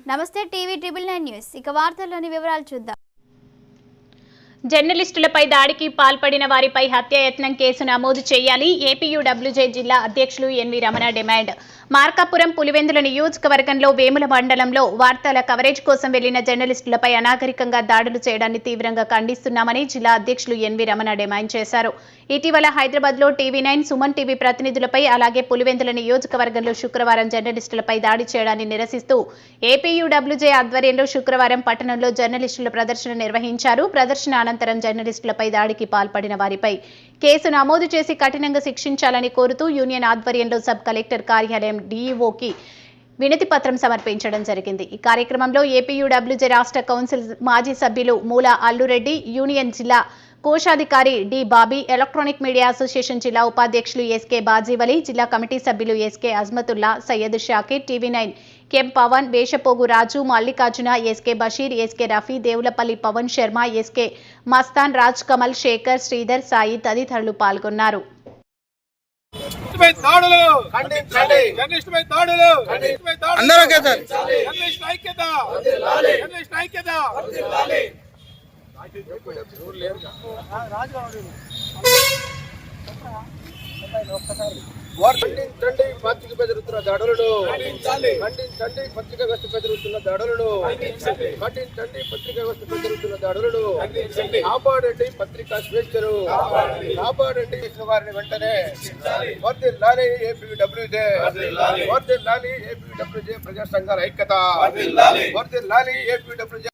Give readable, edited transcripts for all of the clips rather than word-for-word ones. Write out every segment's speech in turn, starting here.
నమస్తే TV triple 9 news ఇక వార్తల్లోని వివరాలు చూద్దాం. జర్నలిస్టులపై దాడికి పాల్పడిన వారిపై హత్యాయత్నం కేసు నమోదు చేయాలి. ఏపీయూడబ్ల్యూజే జిల్లా అధ్యక్షులు ఎన్వి రమణ డిమాండ్. మార్కాపురం పులివెందుల నియోజకవర్గంలో వేముల మండలంలో వార్తల కవరేజ్ కోసం వెళ్లిన జర్నలిస్టులపై అనాగరికంగా దాడులు చేయడాన్ని తీవ్రంగా ఖండిస్తున్నామని జిల్లా అధ్యక్షులు ఎన్వి రమణ డిమాండ్ చేశారు. ఇటీవల హైదరాబాద్లో టీవీ9, సుమన్ టీవీ ప్రతినిధులపై అలాగే పులివెందుల నియోజకవర్గంలో శుక్రవారం జర్నలిస్టులపై దాడి చేయడాన్ని నిరసిస్తూ ఏపీయూడబ్ల్యూజే ఆధ్వర్యంలో శుక్రవారం పట్టణంలో జర్నలిస్టుల ప్రదర్శన నిర్వహించారు. ప్రదర్శన అనంతరం జర్నలిస్టులపై దాడికి పాల్పడిన వారిపై కేసు నమోదు చేసి కఠినంగా శిక్షించాలని కోరుతూ యూనియన్ ఆధ్వర్యంలో సబ్ కలెక్టర్ కార్యాలయం డీఈఓకి వినతి పత్రం సమర్పించడం జరిగింది. ఈ కార్యక్రమంలో ఏపీయూడబ్ల్యూజే రాష్ట్ర కౌన్సిల్ మాజీ సభ్యులు మూల అల్లురెడ్డి, యూనియన్ జిల్లా కోశాధికారి D Bobby, electronic media association జిల్లా ఉపాధ్యక్షులు ఎస్కే బాజీవలి, జిల్లా కమిటీ సభ్యులు ఎస్కే అజ్మతుల్లా, సయ్యద్ షాకిర్, టీవీ9 కెం Pavan, Veshapogu Raju, Mallikarjuna, SK Basheer, SK Rafi, Devulapalli Pavan Sharma, SK Mastan, Raj Kamal, Shekhar, Sridhar, Sai తదితరులు పాల్గొన్నారు. ఖండించండి పత్రికపై జరుగుతున్న దాడులను, ఖండించండి పత్రికా వ్యవస్థపై జరుగుతున్న దాడులను, ఖండించండి పత్రికా వ్యవస్థపై జరుగుతున్న దాడులను, కాపాడండి పత్రికా స్వేచ్ఛను, కాపాడండి వారిని వెంటనే వర్ధిల్లాలి ఏపీడబ్ల్యూజే, వర్ధిల్లాలి ఏపీడబ్ల్యూజే ప్రజా సంఘాల ఐక్యత, వర్ధిల్లాలి ఏపీడబ్ల్యూజే.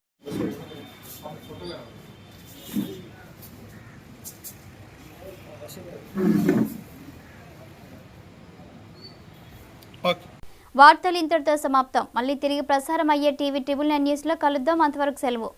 వార్తలు ఇంతటితో సమాప్తం. మళ్ళీ తిరిగి ప్రసారం అయ్యే టీవీ ట్రిబుల్ 9 న్యూస్లో కలుద్దాం. అంతవరకు సెలవు.